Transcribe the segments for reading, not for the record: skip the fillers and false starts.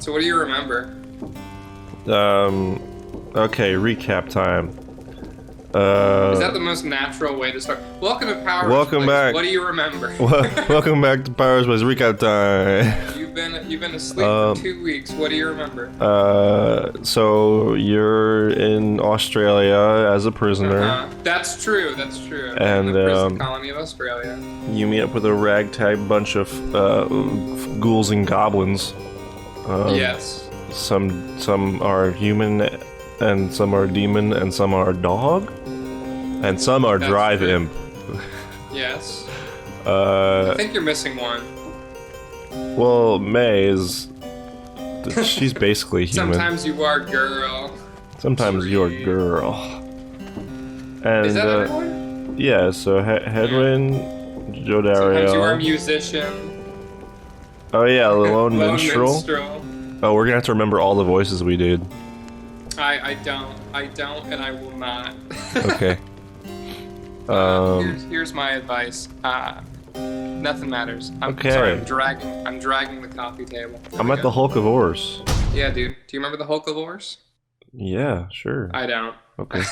So what do you remember? Okay, recap time. Is that the most natural way to start? Welcome to Power. Welcome back. What do you remember? Welcome back to Pyre's Place recap time. You've been asleep for 2 weeks. What do you remember? So you're in Australia as a prisoner. That's true. That's true. And in the prison colony of Australia. You meet up with a ragtag bunch of ghouls and goblins. Yes. Some are human, and some are demon, and some are dog, and some are drive imp. Yes. I think you're missing one. Well, May is... she's basically human. Sometimes you are girl. Sometimes you're girl. And, is that everyone? Yeah, so Hedwin, Jodario. Sometimes you are a musician. Oh yeah, the lone minstrel. minstrel. Oh, we're gonna have to remember all the voices we did. I don't, and I will not. Okay. Here's my advice. Nothing matters. I'm okay. sorry, I'm dragging the coffee table. I'm at the Hulk of Ors. Yeah, dude. Do you remember the Hulk of Ors? Yeah, sure. I don't. Okay.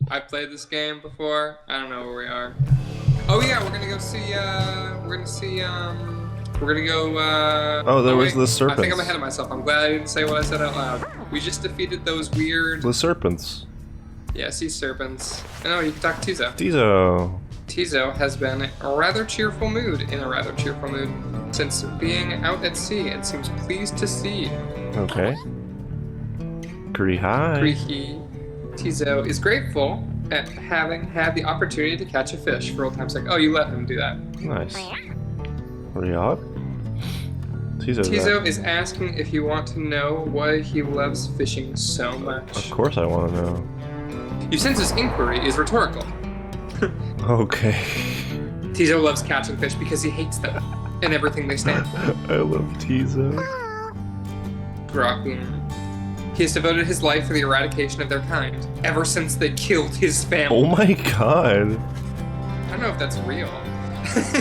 I played this game before. I don't know where we are. Oh yeah, we're gonna go see. We're gonna go. Oh, there was the serpents. I think I'm ahead of myself. I'm glad I didn't say what I said out loud. We just defeated those weird. The serpents. Yeah, sea serpents. Oh, you can talk to Tizo. Tizo has been in a rather cheerful mood since being out at sea and seems pleased to see. Okay. Krihi. Tizo is grateful at having had the opportunity to catch a fish for old time's sake. Oh, you let him do that. Nice. Riot? Tizo is asking if you want to know why he loves fishing so much. Of course I want to know. You sense his inquiry is rhetorical. Okay. Tizo loves catching fish because he hates them and everything they stand for. I love Tizo. Grokun. He has devoted his life to the eradication of their kind, ever since they killed his family. Oh my god. I don't know if that's real.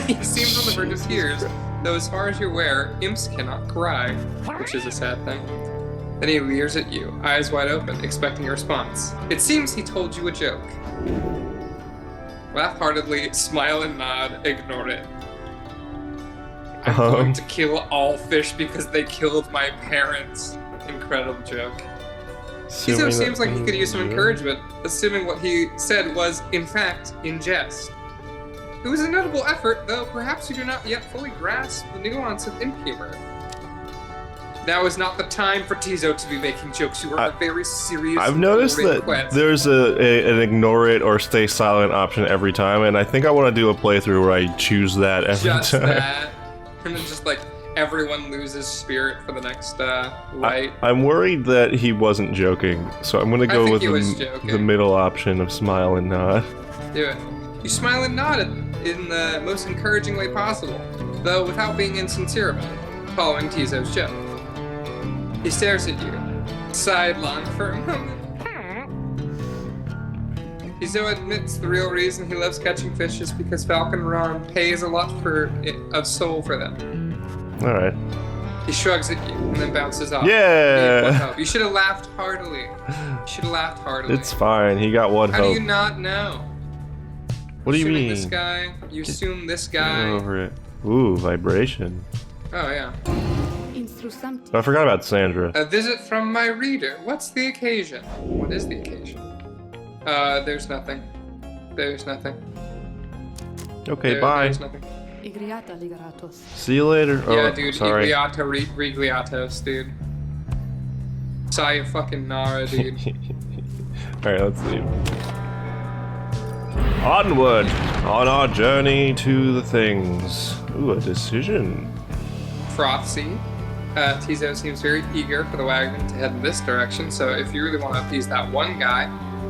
He seems on the verge of tears, though as far as you're aware, imps cannot cry, which is a sad thing. Then he leers at you, eyes wide open, expecting a response. It seems he told you a joke. Laugh heartedly, smile and nod, ignore it. I'm going to kill all fish because they killed my parents. Incredible joke. Tizo seems like he could use some encouragement, assuming what he said was, in fact, in jest. It was a notable effort, though perhaps you do not yet fully grasp the nuance of imp humor. Now is not the time for Tizo to be making jokes. You are a very serious. I've noticed that there's an ignore it or stay silent option every time, and I think I want to do a playthrough where I choose that every time. Just that, and then just like everyone loses spirit for the next light. I'm worried that he wasn't joking, so I'm gonna go with the middle option of smile and nod. Do it. You smile and nod in the most encouraging way possible, though without being insincere about it, following Tizo's joke. He stares at you, sidelong for a moment. Tizo admits the real reason he loves catching fish is because Falcon Ron pays a lot of soul for them. Alright. He shrugs at you and then bounces off. Yeah! You should have laughed heartily. It's fine, he got one How hope. do you not know? What do you mean? This guy, you assume this guy. Get over it. Ooh, vibration. Oh, yeah. I forgot about Sandra. A visit from my reader. What's the occasion? What is the occasion? There's nothing. There's nothing. Okay, bye. There's nothing. See you later. Yeah, oh, dude. Sorry. Regliatos, dude. Sayonara, Nara, dude. Alright, let's leave. Onward! On our journey to the things. Ooh, a decision. Frothy. Tizo seems very eager for the wagon to head in this direction, so if you really want to appease that one guy,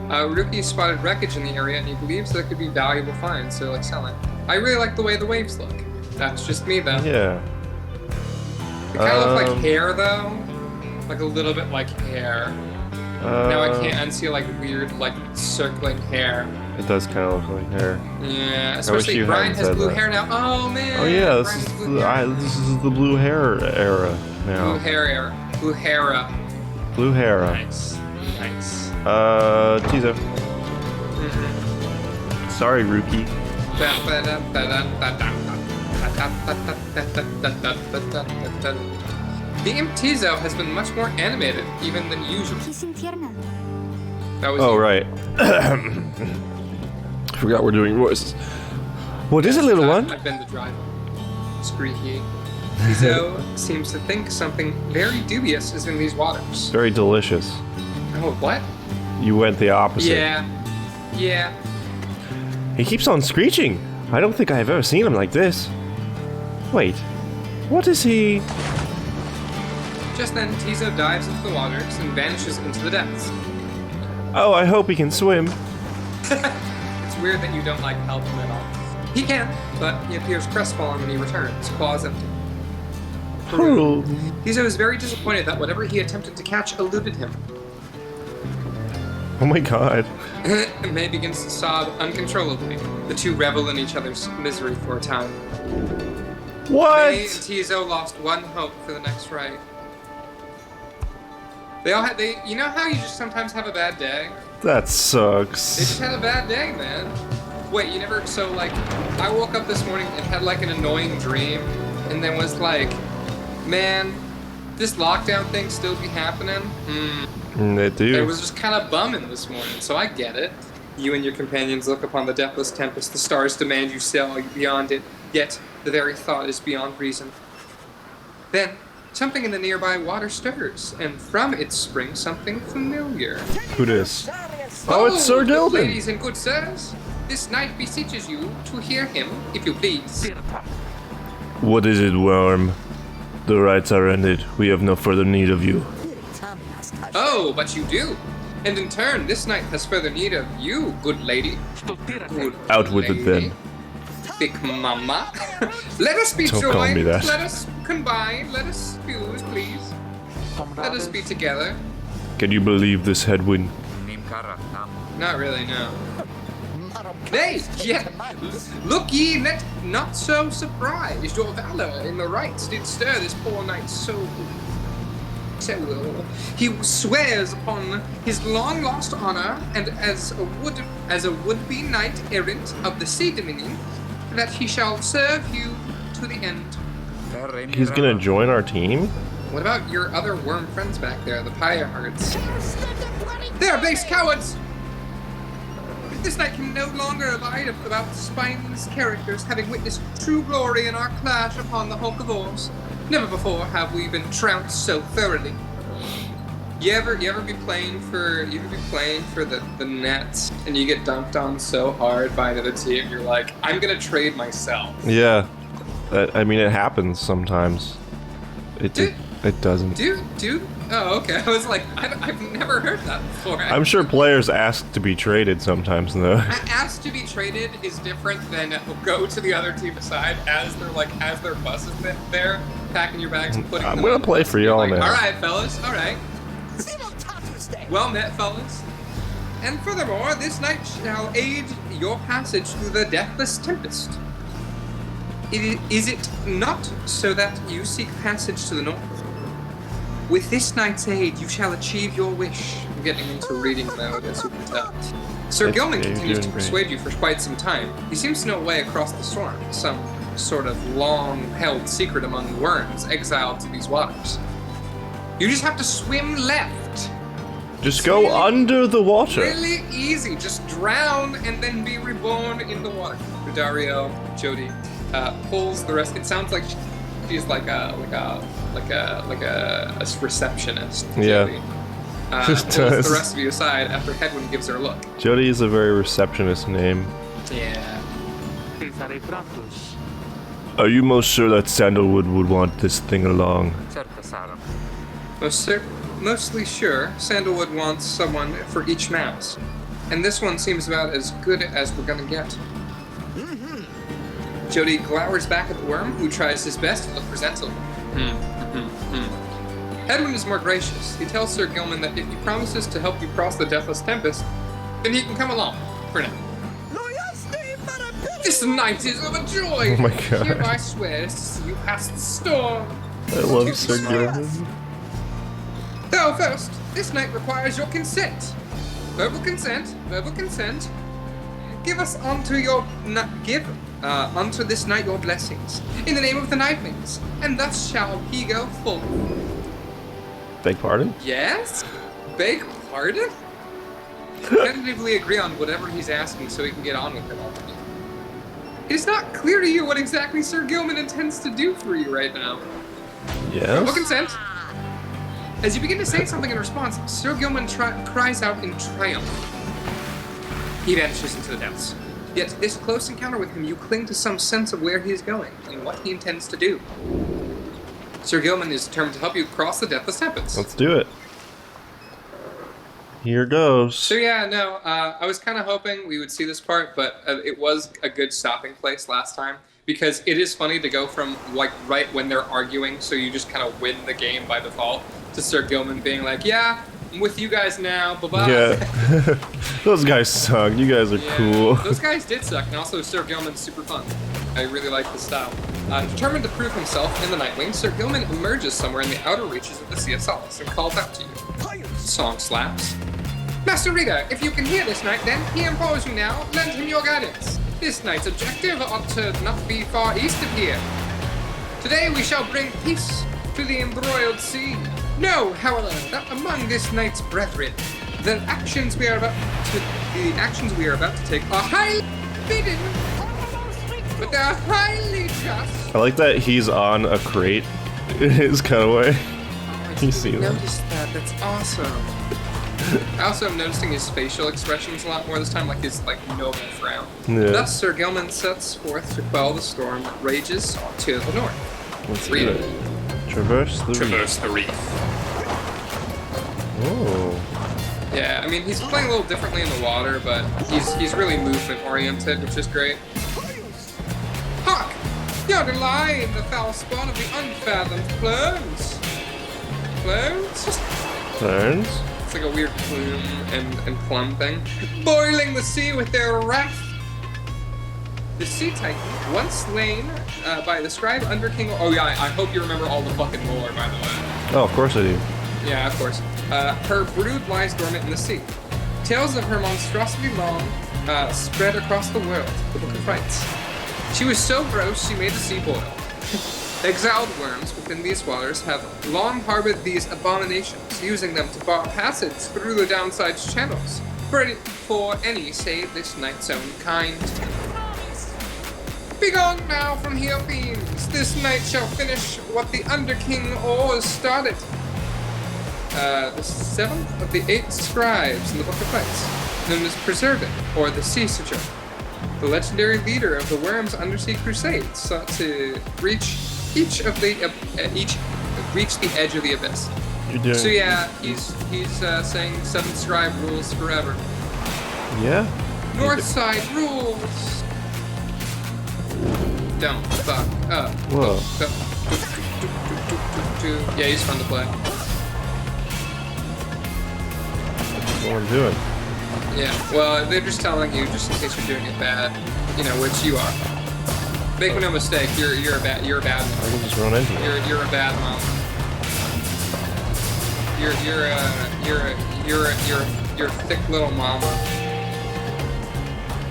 Ruki spotted wreckage in the area and he believes there could be valuable finds, so like selling. I really like the way the waves look. That's just me though. Yeah. They kind of look like hair though. Like a little bit like hair. Now I can't unsee like weird like circling hair. It does kind of look like hair. Yeah, especially Brian has blue hair now. Oh man. Oh yeah, this is the blue hair era. now. Blue Hera. Blue Hera. Nice. Tizo. Sorry, Rookie. The Imp Tizo has been much more animated, even than usual. That was Oh, you. right. I forgot we're doing voices. What is it, little one? I've been the driver. Squeaky. Tizo seems to think something very dubious is in these waters. Very delicious. Oh, what? You went the opposite. Yeah. He keeps on screeching. I don't think I've ever seen him like this. Wait. What is he? Just then, Tizo dives into the waters and vanishes into the depths. Oh, I hope he can swim. It's weird that you don't like help him at all. He can, but he appears crestfallen when he returns, claws empty. Oh. Tizo is very disappointed that whatever he attempted to catch eluded him. Oh my god. May begins to sob uncontrollably. The two revel in each other's misery for a time. What? May and Tizo lost one hope for the next ride. You know how you just sometimes have a bad day? That They sucks. just had a bad day, man. Wait, you never, so like, I woke up this morning and had like an annoying dream, and then was like, man, this lockdown thing still be happening? They do. It was just kind of bumming this morning, so I get it. You and your companions look upon the deathless tempest, the stars demand you sail beyond it, yet the very thought is beyond reason. Then, something in the nearby water stirs, and from it springs something familiar. Who dis? Oh, it's Sir good Gilman. ladies and good sirs, this knight beseeches you to hear him, if you please. What is it, Worm? The rites are ended. We have no further need of you. Oh, but you do. And in turn, this knight has further need of you, good lady. Good Out with it lady. then. Big mama. Let us be Don't call joined. me that. Let us combine. Let us fuse, please. Let us be together. Can you believe this headwind? Not really, no. Nay, yet look ye not so surprised. Your valor in the rites did stir this poor knight's soul. So he swears upon his long lost honor, and as a would-be knight errant of the sea dominion, that he shall serve you to the end. He's gonna join our team? What about your other worm friends back there, the Pyres? They are base cowards! This knight can no longer abide about spineless characters, having witnessed true glory in our clash upon the hulk of oars. Never before have we been trounced so thoroughly. You ever be playing for the Nets and you get dunked on so hard by another team, you're like, I'm gonna trade myself. Yeah. I mean, it happens sometimes. It doesn't. Dude. Oh, okay. I was like, I've never heard that before. I'm sure players ask to be traded sometimes, though. Ask to be traded is different than go to the other team's side as their bus is there, packing your bags and putting them I'm gonna play for y'all now. Alright, fellas, alright. Well met, fellas. And furthermore, this night shall aid your passage through the deathless tempest. Is it not so that you seek passage to the north? With this night's aid, you shall achieve your wish. I'm getting into reading mode, as you can tell. Sir Gilman continues to persuade you for quite some time. He seems to know a way across the storm, some sort of long-held secret among worms exiled to these waters. You just have to swim left. Just go under the water. Really easy. Just drown and then be reborn in the water. Dario, Jody, pulls the rest. It sounds like she's like a receptionist. Yeah. Jody. Just Pulls does. the rest of you aside after Hedwin gives her a look. Jody is a very receptionist name. Yeah. Are you most sure that Sandalwood would want this thing along? Mostly sure. Sandalwood wants someone for each mouse. And this one seems about as good as we're gonna get. Jody glowers back at the worm, who tries his best to look presentable. Hedwin is more gracious. He tells Sir Gilman that if he promises to help you cross the Deathless Tempest, then he can come along, for now. This night is overjoyed! Oh my god. Hereby swears to see you past the storm. I love Sir Gilman. So first, this night requires your consent. Verbal consent. Verbal consent. Give us unto this night your blessings, in the name of the Nightwings, and thus shall he go forth. Beg pardon? Yes? Beg pardon? Tentatively agree on whatever he's asking so he can get on with it already. It is not clear to you what exactly Sir Gilman intends to do for you right now. Yes? Verbal consent. As you begin to say something in response, Sir Gilman cries out in triumph. He vanishes into the depths. Yet, this close encounter with him, you cling to some sense of where he is going and what he intends to do. Sir Gilman is determined to help you cross the Deathless Tempest. Let's do it. Here goes. So yeah, no, I was kind of hoping we would see this part, but it was a good stopping place last time. Because it is funny to go from, like, right when they're arguing, so you just kind of win the game by default, to Sir Gilman being like, yeah, I'm with you guys now, bye-bye. Yeah. Those guys suck. You guys are cool. Those guys did suck, and also Sir Gilman's super fun. I really like the style. Determined to prove himself in the Nightwing, Sir Gilman emerges somewhere in the outer reaches of the Sea of Solace and calls out to you. Song slaps. Master Reader, if you can hear this knight, then he implores you now, lend him your guidance. This knight's objective ought to not be far east of here. Today we shall bring peace to the embroiled sea. Know, however, that among this knight's brethren, the actions we are about to take are highly forbidden, but they are highly just. I like that he's on a crate in his cutaway. You see that? Noticed that. That's awesome. I also am noticing his facial expressions a lot more this time, like his noble frown. Yeah. Thus, Sir Gilman sets forth to quell the storm that rages to the north. Let's read it. Traverse the reef. Oh. Yeah, I mean, he's playing a little differently in the water, but he's really movement-oriented, which is great. HARK! Yonder lie in the foul spawn of the unfathomed plurns. Plurns? Plurns? It's like a weird plume and plum thing. Boiling the sea with their wrath. The Sea Titan, once slain by the scribe under King... Oh yeah, I hope you remember all the fucking lore, by the way. Oh, of course I do. Yeah, of course. Her brood lies dormant in the sea. Tales of her monstrosity long spread across the world, the Book of Rites. She was so gross, she made the sea boil. Exiled worms within these waters have long harbored these abominations, using them to bar passage through the downside's channels, for any save this night's own kind. Begone now from here, fiends! This night shall finish what the Underking oars started. The seventh of the 8 scribes in the Book of Rites, known as Preserving, or the Sea Sojourner. The legendary leader of the Worm's undersea crusades sought to reach the edge of the abyss. So yeah, he's saying 7 scribe rules forever. Yeah. North side rules. Don't fuck up. Whoa. Yeah, he's fun to play. That's what I'm doing. Yeah, well, they're just telling you, just in case you're doing it bad, which you are. Make no mistake, you're a bad mom. I can just run into it. You're a bad mom. You're a thick little mama.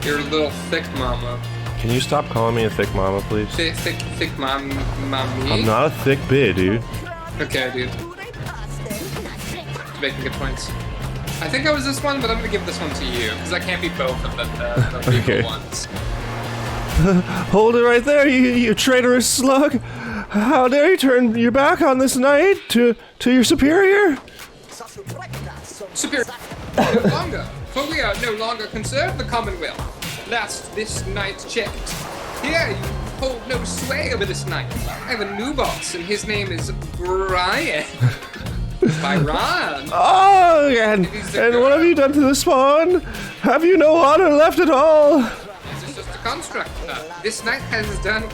You're a little thick mama. Can you stop calling me a thick mama, please? Thick mommy. I'm not a thick bitch, dude. Okay, dude. Making good points. I think I was this one, but I'm gonna give this one to you, because I can't be both of the legal ones. Hold it right there, you traitorous slug! How dare you turn your back on this knight to your superior? Superior, no longer, for we are no longer concerned the Commonwealth. Last this night checked. Here you hold no sway over this knight. I have a new boss, and his name is Brian. Byron. Oh, and what have you done to the spawn? Have you no honor left at all? This is just a construct. This knight has done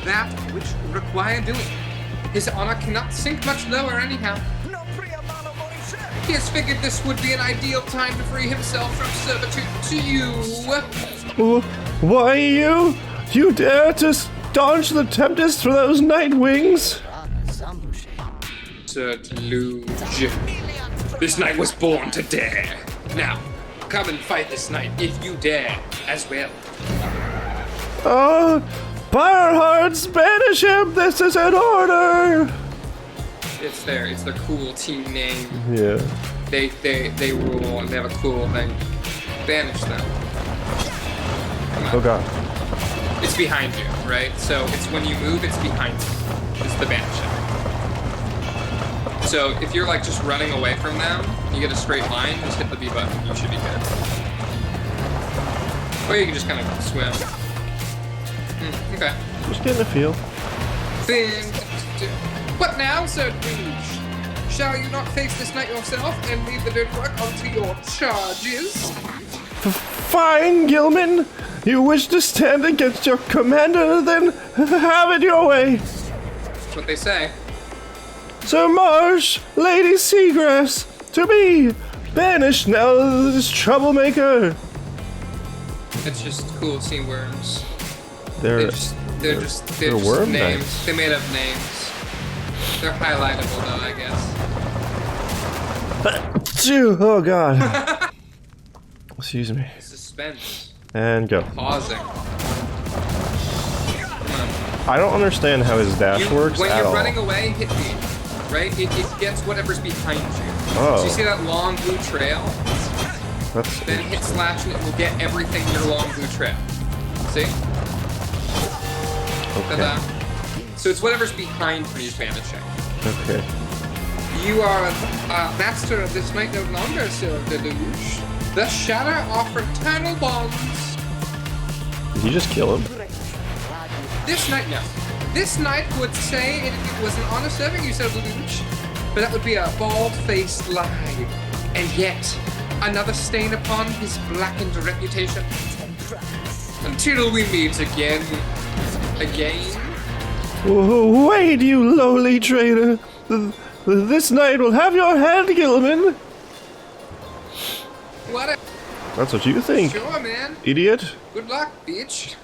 that which required doing. His honor cannot sink much lower anyhow. He has figured this would be an ideal time to free himself from servitude to you. Why you dare to staunch the Tempest for those Nightwings? enter deluge. This knight was born to dare. Now, come and fight this knight if you dare as well. Pyre hearts, banish him! This is an order! It's their cool team name. Yeah. They rule and they have a cool thing. Banish them. Come on. Oh god. It's behind you, right? So it's when you move, it's behind you. It's the banishing. So if you're like just running away from them, you get a straight line, just hit the B button, you should be good. Or you can just kind of swim. Okay. Just getting a feel. What now, Sir Douche? Shall you not face this knight yourself and leave the dirty work onto your charges? Fine, Gilman. You wish to stand against your commander, then have it your way. That's what they say. Sir Marsh, Lady Seagrass, to be banished now, this troublemaker. It's just cool to see worms. They're just worm names. knights. They made up names. They're highlightable though, I guess. Oh god. Excuse me. Suspense. And go. Pausing. I don't understand how his dash works when at you're all. running away, hit B. Right? It gets whatever's behind you. Oh. So you see that long blue trail? That's Then hit slash and it will get everything in your long blue trail. See? okay. Ta-da. So it's whatever's behind when you're vanishing. Okay. You are a master of this night no longer, Sir Deluge. The shatter of fraternal bonds. Did you just kill him? This knight, no. This knight would say it was an honor serving you, Sir Deluge, but that would be a bald-faced lie. And yet, another stain upon his blackened reputation. Until we meet again. Oh, wait, you lowly traitor. This knight will have your head, Gilman. What? That's what you think, Sure, man. idiot. Good luck, bitch.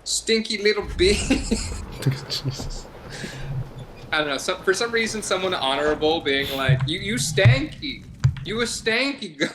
Stinky little bitch. Jesus. I don't know. For some reason, someone honorable being like, "You stanky. You a stanky girl."